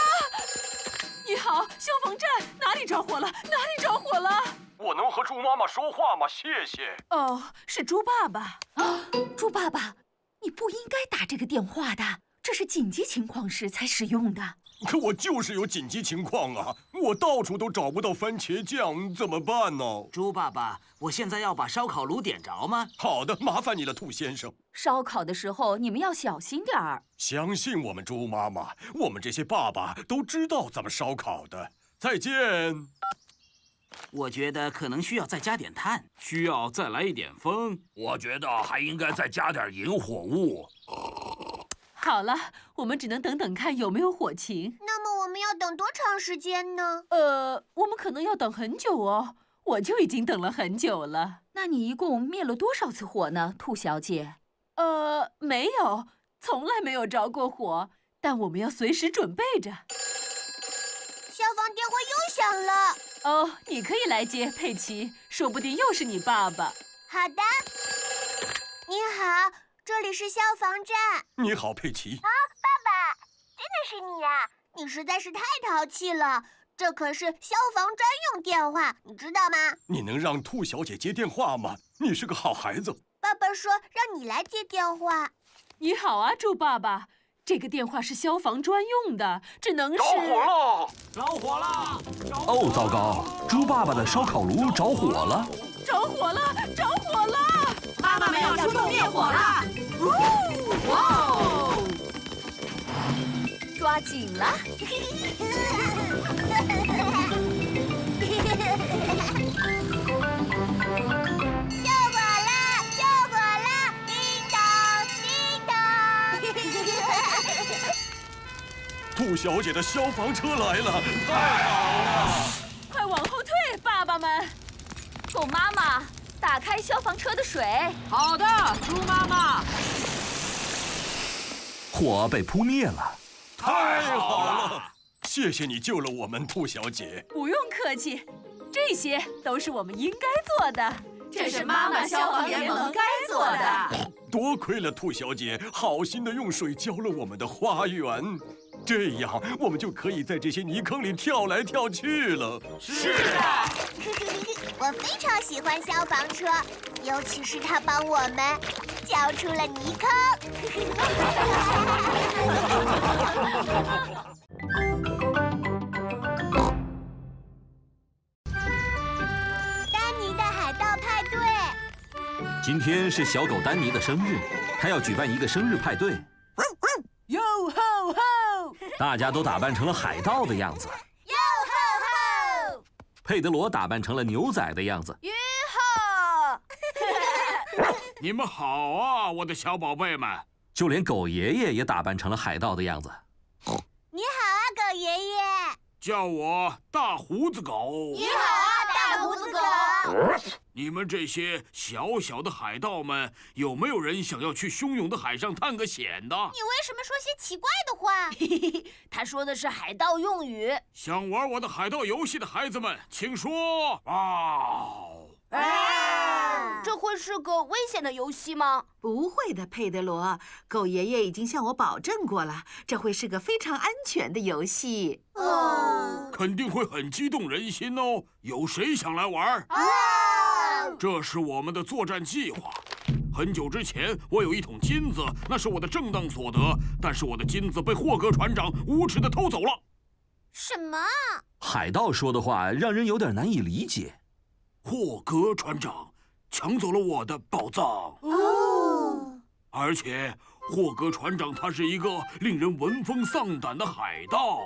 你好，消防站，哪里着火了？哪里着火了？我能和猪妈妈说话吗？谢谢。哦，是猪爸爸。啊，猪爸爸，你不应该打这个电话的，这是紧急情况时才使用的。可我就是有紧急情况啊！我到处都找不到番茄酱，怎么办呢？猪爸爸，我现在要把烧烤炉点着吗？好的，麻烦你了，兔先生。烧烤的时候你们要小心点儿。相信我们，猪妈妈，我们这些爸爸都知道怎么烧烤的。再见。我觉得可能需要再加点炭，需要再来一点风。我觉得还应该再加点引火物。好了，我们只能等等看有没有火情。那么我们要等多长时间呢？我们可能要等很久哦。我就已经等了很久了。那你一共灭了多少次火呢，兔小姐？没有，从来没有着过火。但我们要随时准备着。消防电话又响了。哦，你可以来接，佩奇，说不定又是你爸爸。好的。你好，这里是消防站。你好，佩奇。啊，爸爸，真的是你呀！你实在是太淘气了。这可是消防专用电话，你知道吗？你能让兔小姐接电话吗？你是个好孩子。爸爸说让你来接电话。你好啊，猪爸爸。这个电话是消防专用的，只能是……着火了！着火了！哦，糟糕！猪爸爸的烧烤炉着火了！着火了！着火了！妈妈们要出动灭火了！哇哦！抓紧了！救火了！救火了！叮当叮当！兔小姐的消防车来了，太好了！快往后退，爸爸们！狗妈妈，打开消防车的水。好的，猪妈妈。火被扑灭了。太好了！谢谢你救了我们，兔小姐。不用客气，这些都是我们应该做的。这是妈妈消防联盟该做的。多亏了兔小姐好心的用水浇了我们的花园。这样我们就可以在这些泥坑里跳来跳去了。是的。我非常喜欢消防车，尤其是它帮我们交出了泥坑。丹尼的海盗派对。今天是小狗丹尼的生日，他要举办一个生日派对。哟吼吼！大家都打扮成了海盗的样子。哟吼吼！佩德罗打扮成了牛仔的样子。哟吼！你们好啊，我的小宝贝们！就连狗爷爷也打扮成了海盗的样子。你好啊，狗爷爷。叫我大胡子狗。你好啊，大胡子狗。你们这些小小的海盗们，有没有人想要去汹涌的海上探个险的？你为什么说些奇怪的话？他说的是海盗用语。想玩我的海盗游戏的孩子们，请说嗷！这会是个危险的游戏吗？不会的，佩德罗。狗爷爷已经向我保证过了，这会是个非常安全的游戏。肯定会很激动人心哦。有谁想来玩？这是我们的作战计划。很久之前，我有一桶金子，那是我的正当所得，但是我的金子被霍格船长无耻地偷走了。什么？海盗说的话让人有点难以理解。霍格船长抢走了我的宝藏。而且霍格船长他是一个令人闻风丧胆的海盗，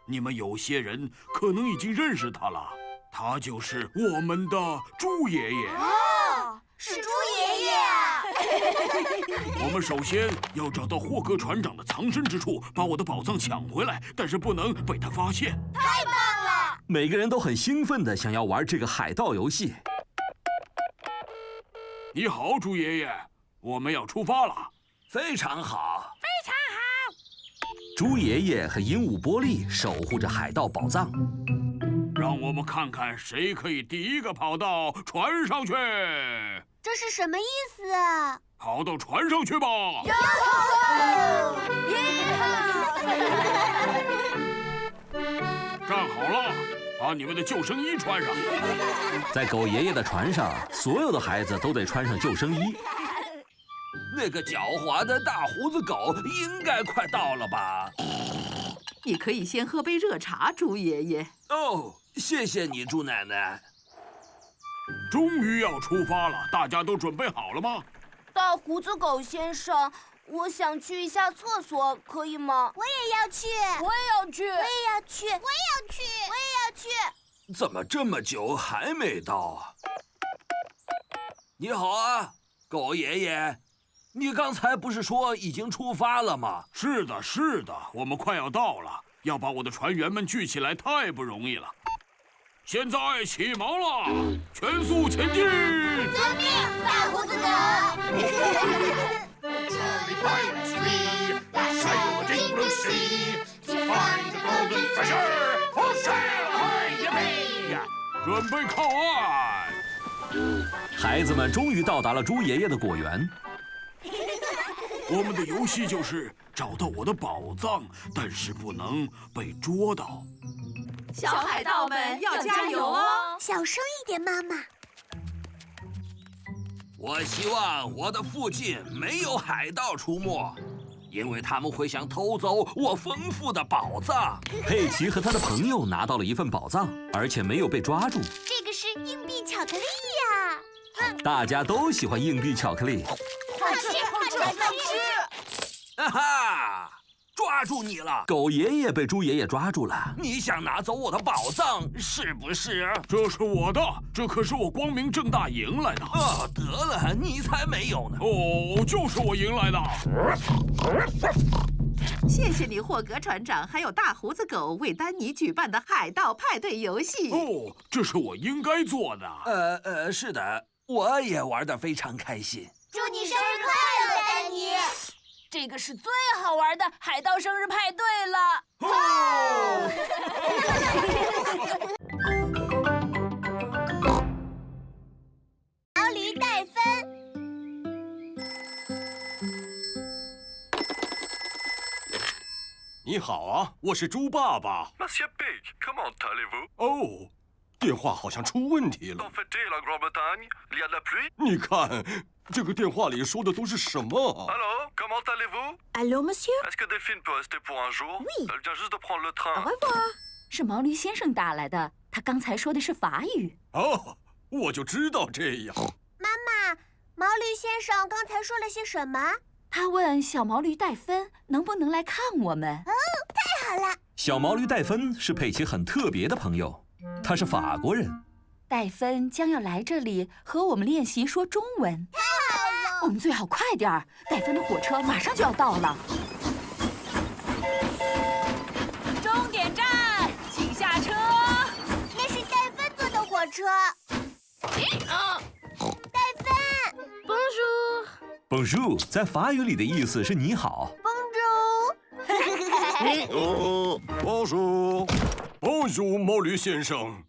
你们有些人可能已经认识他了，他就是我们的猪爷爷。是猪爷爷啊！我们首先要找到霍格船长的藏身之处，把我的宝藏抢回来，但是不能被他发现。太棒了！每个人都很兴奋地想要玩这个海盗游戏。你好，猪爷爷，我们要出发了。非常好。猪爷爷和鹦鹉波利守护着海盗宝藏。让我们看看谁可以第一个跑到船上去。这是什么意思啊？跑到船上去吧！站好了，把你们的救生衣穿上。在狗爷爷的船上，所有的孩子都得穿上救生衣。那个狡猾的大胡子狗应该快到了吧？你可以先喝杯热茶，猪爷爷。哦，谢谢你，猪奶奶。终于要出发了，大家都准备好了吗？大胡子狗先生，我想去一下厕所，可以吗？我也要去，我也要去，我也要去，我也要去，我也要去。怎么这么久还没到啊？你好啊，狗爷爷，你刚才不是说已经出发了吗？是的，是的，我们快要到了。要把我的船员们聚起来太不容易了。现在起锚了，全速前进！遵命，大胡子狗。准备靠岸！孩子们终于到达了猪爷爷的果园。我们的游戏就是找到我的宝藏，但是不能被捉到。小海盗们要加油哦！小声一点，妈妈。我希望我的附近没有海盗出没，因为他们会想偷走我丰富的宝藏。佩奇和他的朋友拿到了一份宝藏，而且没有被抓住。这个是硬币巧克力呀！大家都喜欢硬币巧克力。快吃，快吃，快吃！哈哈！抓住你了！狗爷爷被猪爷爷抓住了。你想拿走我的宝藏是不是？这是我的，这可是我光明正大赢来的。啊，得了，你才没有呢！哦，就是我赢来的。谢谢你，霍格船长，还有大胡子狗为丹尼举办的海盗派对游戏。哦，这是我应该做的。是的，我也玩得非常开心。祝你生日快乐，丹尼！这个是最好玩的海盗生日派对了！毛驴带分。你好啊，我是猪爸爸。 Monsieur Pig, comment allez-vous? 哦，电话好像出问题了。 En fait, la Grande-Bretagne, il y a de la pluie? 你看，这个电话里说的都是什么？ Allô, comment allez-vous? Allô, monsieur? Est-ce que Delphine peut rester pour un jour? Oui. Elle vient juste de prendre le train. Au revoir. 是毛驴先生打来的，他刚才说的是法语。哦，我就知道这样。妈妈，毛驴先生刚才说了些什么？他问小毛驴戴芬能不能来看我们。太好了！小毛驴戴芬是佩奇很特别的朋友，他是法国人。戴芬将要来这里和我们练习说中文。太好了！我们最好快点儿，戴芬的火车马上就要到了。终点站，请下车。那是戴芬坐的火车。戴芬 Bonjour 在法语里的意思是你好。 Bonjour，毛驴先生。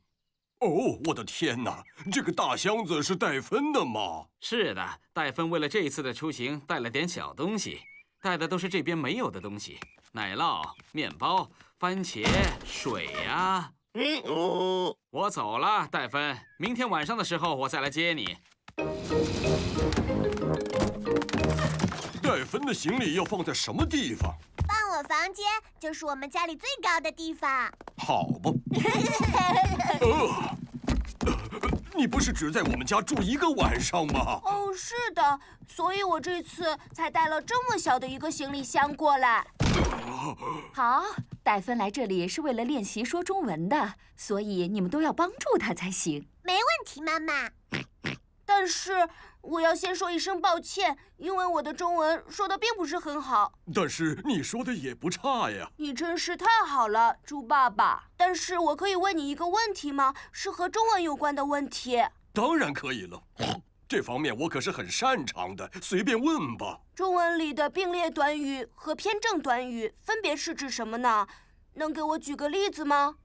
哦，我的天哪，这个大箱子是戴芬的吗？是的，戴芬为了这一次的出行带了点小东西，带的都是这边没有的东西：奶酪、面包、番茄、水呀。我走了，戴芬，明天晚上的时候我再来接你。戴芬的行李要放在什么地方？放我房间，就是我们家里最高的地方。好吧。你不是只在我们家住1个晚上吗？哦，是的，所以我这次才带了这么小的一个行李箱过来。好，戴芬来这里是为了练习说中文的，所以你们都要帮助他才行。没问题，妈妈。但是我要先说一声抱歉，因为我的中文说的并不是很好。但是你说的也不差呀。你真是太好了，猪爸爸。但是我可以问你一个问题吗？是和中文有关的问题。当然可以了，这方面我可是很擅长的，随便问吧。中文里的并列短语和偏正短语分别是指什么呢？能给我举个例子吗？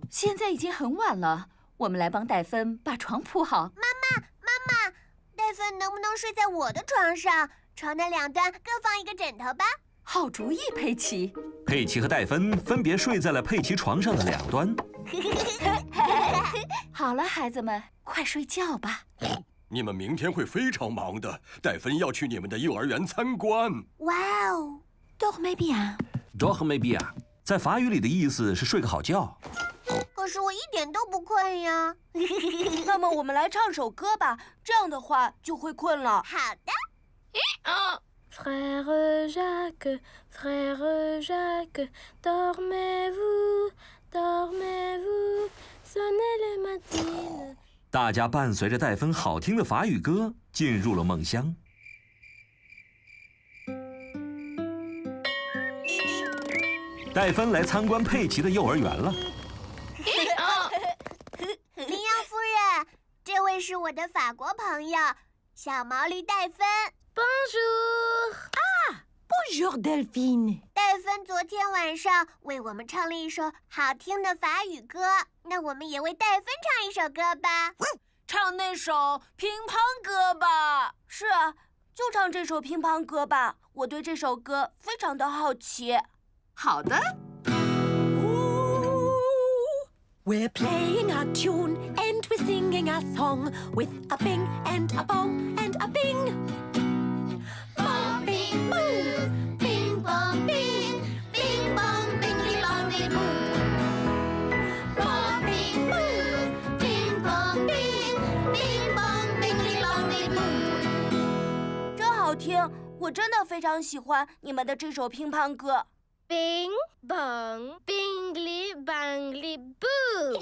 现在已经很晚了，我们来帮戴芬把床铺好。妈妈，戴芬能不能睡在我的床上？床的2端各放一个枕头吧。好主意，佩奇。佩奇和戴芬分别睡在了佩奇床上的2端。好了，孩子们，快睡觉吧。你们明天会非常忙的，戴芬要去你们的幼儿园参观。哇哦 Dormez bien。Dormez bien， 在法语里的意思是睡个好觉。可是我一点都不困呀。那么我们来唱首歌吧，这样的话就会困了。好的。Frère Jacques, frère Jacques, dormez-vous, dormez-vous, sonnez les matines。大家伴随着戴芬好听的法语歌进入了梦乡。戴芬来参观佩奇的幼儿园了。羚羊夫人，这位是我的法国朋友，小毛驴戴芬。Bonjour。Bonjour Delphine。戴芬昨天晚上为我们唱了一首好听的法语歌，那我们也为戴芬唱一首歌吧。唱那首乒乓歌吧。是啊，就唱这首乒乓歌吧。我对这首歌非常的好奇。好的。We're playing our tune and we're singing our song with a bing and a bong and a bing. Bong bing boo, bing bong bing, bing bong bingly bongly boo. Bong bing boo, bing bong bing, bing bong bingly bongly boo. 真好听，我真的非常喜欢你们的这首乒乓歌。Bing bong bingly bangly boo。